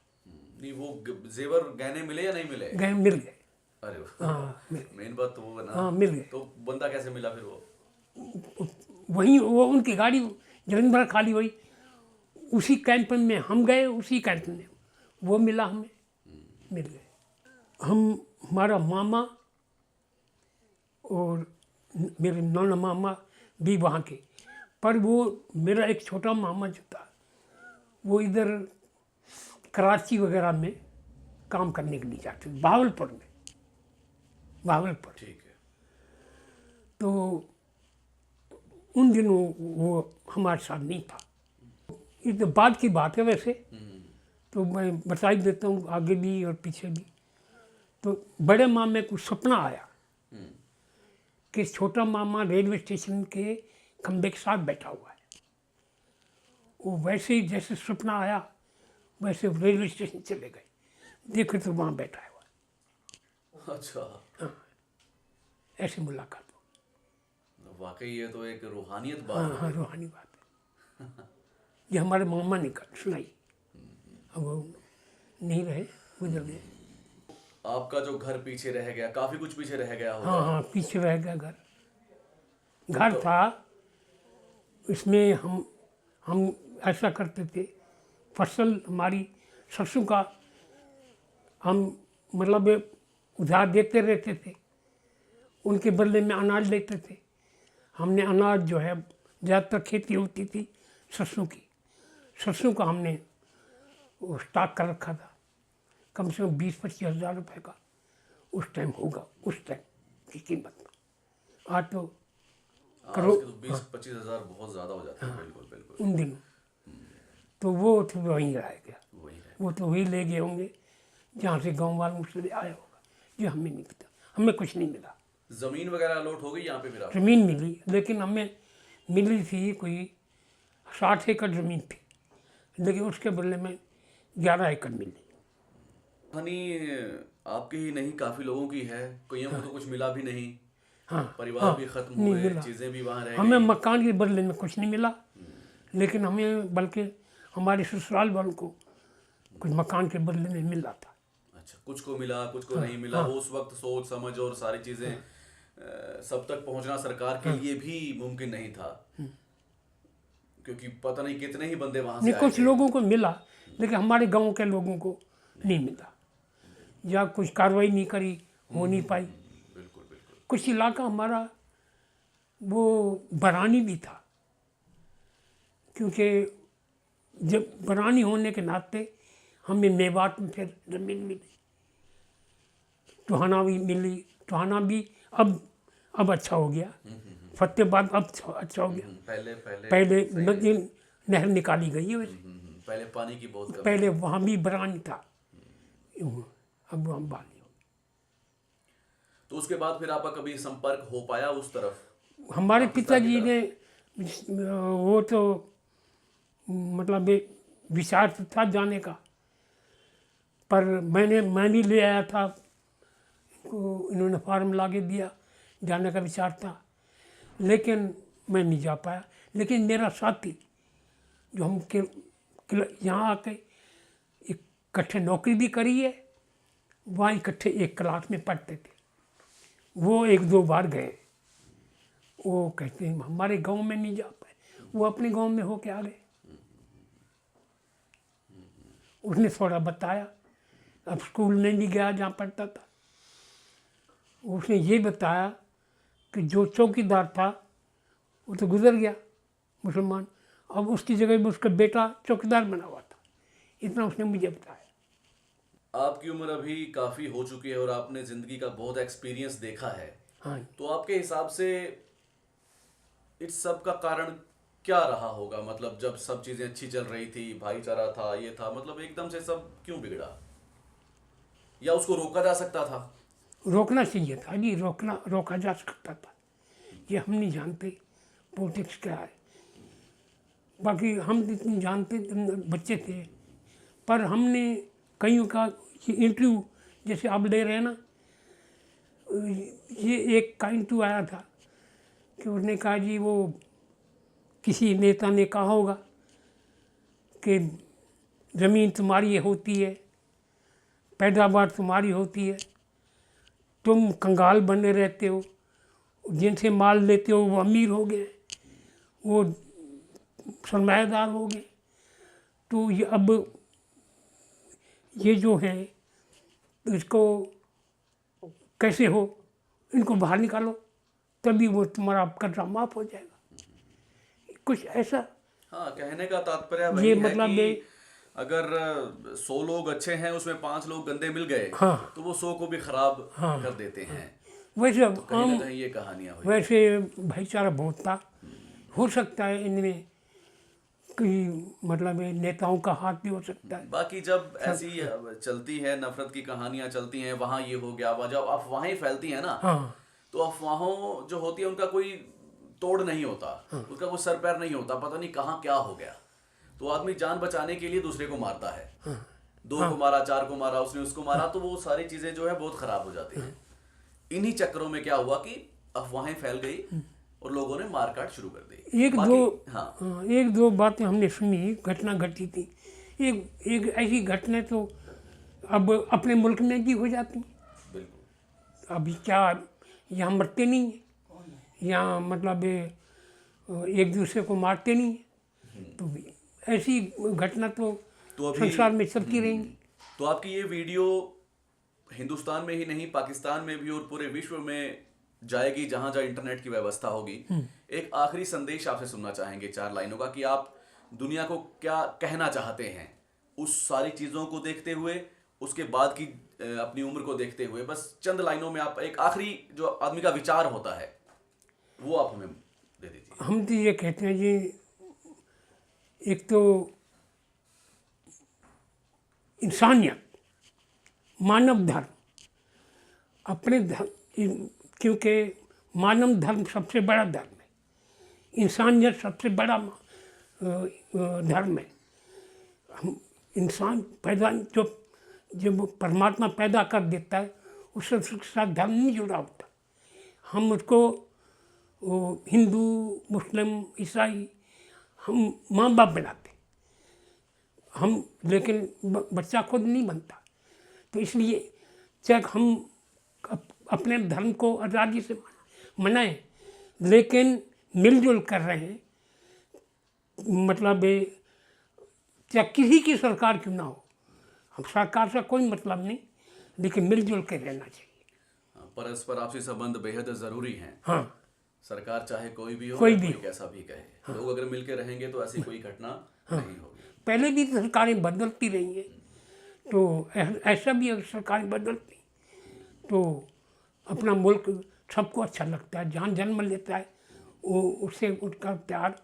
B: नहीं वो जेवर गहने मिले या नहीं मिले?
A: गए, मिल गए।
B: अरे
A: हाँ
B: मेन बात तो वो है ना।
A: हाँ मिल गए।
B: तो बंदा कैसे मिला फिर वो?
A: वहीं वो उनकी गाड़ी जलंधर खाली हुई, उसी कैंप में हम गए, उसी कैंप में वो मिला, हमें मिल गए। हमारा मामा और मेरे नौना मामा भी वहाँ के, पर वो मेरा एक छोटा मामा जो था वो इधर कराची वगैरह में काम करने के लिए जाते, बहावलपुर में, बहावलपुर।
B: ठीक है।
A: तो उन दिनों वो हमारे साथ नहीं था। ये तो बाद की बात है वैसे, तो मैं बता ही देता हूँ आगे भी और पीछे भी। तो बड़े मामे को सपना आया कि छोटा मामा रेलवे स्टेशन के खंबे के साथ बैठा हुआ है। वो वैसे ही जैसे सपना आया वैसे रेलवे स्टेशन चले गए, देखे तो वहाँ बैठा हुआ।
B: अच्छा।
A: ऐसी मुलाकात हो।
B: वाकई ये तो एक रूहानियत बात है।
A: हाँ रूहानी बात है। ये हमारे मामा ने सुनाई, अब वो नहीं रहे, गुजर गए।
B: आपका जो घर पीछे रह गया, काफी कुछ पीछे रह गया होगा।
A: हाँ पीछे रह गया घर। घर था, इसमें हम ऐसा करते थे, फसल हमारी सरसों का हम मतलब उधार देते रहते थे, उनके बदले में अनाज लेते थे। हमने अनाज जो है, ज़्यादातर खेती होती थी सरसों की, सरसों का हमने वो स्टॉक कर रखा था, कम से कम 20-25 हज़ार रुपये का उस टाइम होगा, उस टाइम की कीमत में। आज तो करोड़,
B: 20-25 हज़ार बहुत ज़्यादा हो जाता है। बिल्कुल बिल्कुल।
A: उन दिनों तो वो तो वहीं रह गया,
B: वही है।
A: वो तो वही ले गए होंगे जहाँ से गांव वालों से आया होगा, जो हमें नहीं पता, हमें कुछ नहीं मिला।
B: जमीन वगैरह अलॉट हो गई यहाँ पे फिर आप?
A: ज़मीन मिली, लेकिन हमें मिली थी कोई 60 एकड़ ज़मीन थी, लेकिन उसके बदले में 11 एकड़ मिली।
B: कहानी आपकी ही नहीं, काफी लोगों की है। कईयों को तो कुछ मिला भी नहीं,
A: हाँ
B: परिवार भी खत्म
A: नहीं
B: हुए,
A: मिला।
B: चीजें भी वहां रह
A: हमें
B: गई।
A: मकान के बदले में कुछ नहीं मिला, लेकिन हमें बल्कि हमारे ससुराल वालों को कुछ मकान के बदले में मिला था।
B: अच्छा, कुछ को मिला, कुछ को नहीं मिला। वो उस वक्त सोच समझ और सारी चीजें सब तक पहुंचना सरकार के लिए भी मुमकिन नहीं था, क्योंकि पता नहीं कितने ही बंदे वहां से
A: नहीं,
B: आए
A: कुछ
B: थे।
A: लोगों को मिला, लेकिन हमारे गांव के लोगों को नहीं मिला, या कुछ कार्रवाई नहीं करी, हो नहीं पाई।
B: बिल्कुल बिल्कुल।
A: कुछ इलाका हमारा वो बरानी भी था, क्योंकि जब बरानी होने के नाते हमें मेवात में फिर ज़मीन मिली, टोहाना भी मिली। टोहाना भी अब अच्छा हो गया, फतेहाबाद अब अच्छा हो गया।
B: पहले
A: पहले नहर निकाली गई है वैसे।
B: पहले पानी की बहुत कमी।
A: पहले वहाँ भी बरानी था, अब वहाँ बाली।
B: तो उसके बाद फिर आपका कभी संपर्क हो पाया उस तरफ?
A: हमारे
B: पाकिस्तान की
A: पिताजी ने वो तो मतलब एक विचार तो था जाने का, पर मैं नहीं ले आया था, इन्होंने फार्म ला के दिया, जाने का विचार था, लेकिन मैं नहीं जा पाया। लेकिन मेरा साथी जो हम यहाँ आके इकट्ठे नौकरी भी करी है, वहाँ इकट्ठे एक क्लास में पढ़ते थे, वो 1-2 बार गए। वो कहते हैं हमारे गांव में नहीं जा पाए, वो अपने गांव में होके आ गए। उसने थोड़ा बताया, अब स्कूल में नहीं गया जहाँ पढ़ता था। उसने ये बताया कि जो चौकीदार था वो तो गुजर गया मुसलमान, अब उसकी जगह में उसका बेटा चौकीदार बना हुआ था। इतना उसने मुझे बताया।
B: आपकी उम्र अभी काफ़ी हो चुकी है और आपने ज़िंदगी का बहुत एक्सपीरियंस देखा है,
A: हाँ,
B: तो आपके हिसाब से इस सब का कारण क्या रहा होगा? मतलब जब सब चीज़ें अच्छी चल रही थी, भाईचारा था, ये था, मतलब एकदम से सब क्यों बिगड़ा? या उसको रोका जा सकता था?
A: रोकना चाहिए था जी, रोका जा सकता था। ये हम नहीं जानते पॉलिटिक्स क्या है, बाकी हम जितनी जानते बच्चे थे, पर हमने कईयों का इंटरव्यू जैसे आप ले रहे हैं ना, ये एक का इंटरव्यू आया था कि उसने कहा जी वो किसी नेता ने कहा होगा कि ज़मीन तुम्हारी होती है, पैदावार तुम्हारी होती है, तुम कंगाल बने रहते हो, जिनसे माल लेते हो वो अमीर हो गए, वो सरमायादार हो गए, तो ये अब ये जो है इसको कैसे हो, इनको बाहर निकालो, तभी वो तुम्हारा कर्जा माफ हो जाएगा, कुछ ऐसा।
B: हाँ, कहने का तात्पर्य वही
A: ये
B: है
A: मतलब
B: कि अगर 100 लोग अच्छे हैं, उसमें 5 लोग गंदे मिल गए,
A: हाँ,
B: तो वो 100 को भी खराब कर देते हैं।
A: वैसे
B: तो कहीं ना कहीं ये कहानियां हुई।
A: वैसे भाईचारा बहुत था, हो सकता है इनमें कोई मतलब नेताओं का हाथ भी हो सकता है।
B: बाकी जब ऐसी चलती है, नफरत की कहानियां चलती हैं, वहां ये हो गया, वहां जब अफवाहें फैलती हैं ना,
A: हाँ,
B: तो अफवाहों जो होती है उनका कोई तोड़ नहीं होता, उसका कोई सर पैर नहीं होता, पता नहीं कहाँ क्या हो गया, तो आदमी जान बचाने के लिए दूसरे को मारता है। 2 को मारा, 4 को मारा, उसने उसको मारा, तो वो सारी चीजें जो है बहुत खराब हो जाती हैं। इन्हीं चक्करों में क्या हुआ कि अफवाहें फैल गई और लोगों ने मारकाट शुरू कर दी।
A: एक दो बातें हमने सुनी, घटना घटी थी। एक ऐसी घटना तो अब अपने मुल्क में भी हो जाती।
B: बिल्कुल।
A: अभी क्या यहाँ मरते नहीं हैं, यहाँ मतलब एक दूसरे को मारते नहीं हैं, तो ऐसी घटना तो
B: अभी
A: संसार में चलती रहेंगी।
B: तो आपकी ये वीडियो हिंदुस्तान में ही नहीं, पाकिस्तान में भी और पूरे विश्व में जाएगी, जहां जहां इंटरनेट की व्यवस्था होगी। एक आखिरी संदेश आपसे सुनना चाहेंगे 4 लाइनों का, कि आप दुनिया को क्या कहना चाहते हैं उस सारी चीजों को देखते हुए, उसके बाद की अपनी उम्र को देखते हुए। बस चंद लाइनों में आप एक आखिरी जो आदमी का विचार होता है वो आप हमें दे दीजिए।
A: हम तो ये कहते हैं जी, एक तो इंसानियत, मानव धर्म, अपने धर्म, क्योंकि मानव धर्म सबसे बड़ा धर्म है, इंसानियत सबसे बड़ा धर्म है। हम इंसान पैदा जब परमात्मा पैदा कर देता है, उससे साथ धर्म नहीं जुड़ा होता। हम उसको हिंदू, मुस्लिम, ईसाई हम माँ बाप बनाते हम, लेकिन बच्चा खुद नहीं बनता। तो इसलिए चाहे हम अपने धर्म को आज़ादी से मनाएं, लेकिन मिलजुल कर रहे हैं, मतलब चाहे किसी की सरकार क्यों ना हो, हम सरकार से कोई मतलब नहीं, लेकिन मिलजुल कर रहना चाहिए।
B: परस्पर आपसी संबंध बेहद ज़रूरी हैं।
A: हाँ,
B: सरकार चाहे कोई भी हो,
A: कोई
B: या
A: भी
B: कोई कैसा भी कहे, लोग अगर मिलकर रहेंगे तो ऐसी कोई घटना नहीं होगी।
A: पहले भी सरकारें बदलती रही हैं, तो ऐसा भी अगर सरकारें बदलती तो अपना मुल्क सबको अच्छा लगता है। जहाँ जन्म लेता है वो उससे उसका प्यार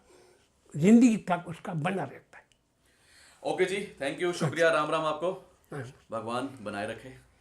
A: जिंदगी तक उसका बना रहता है।
B: ओके जी, थैंक यू, शुक्रिया, राम राम आपको,
A: हाँ।
B: भगवान बनाए रखे।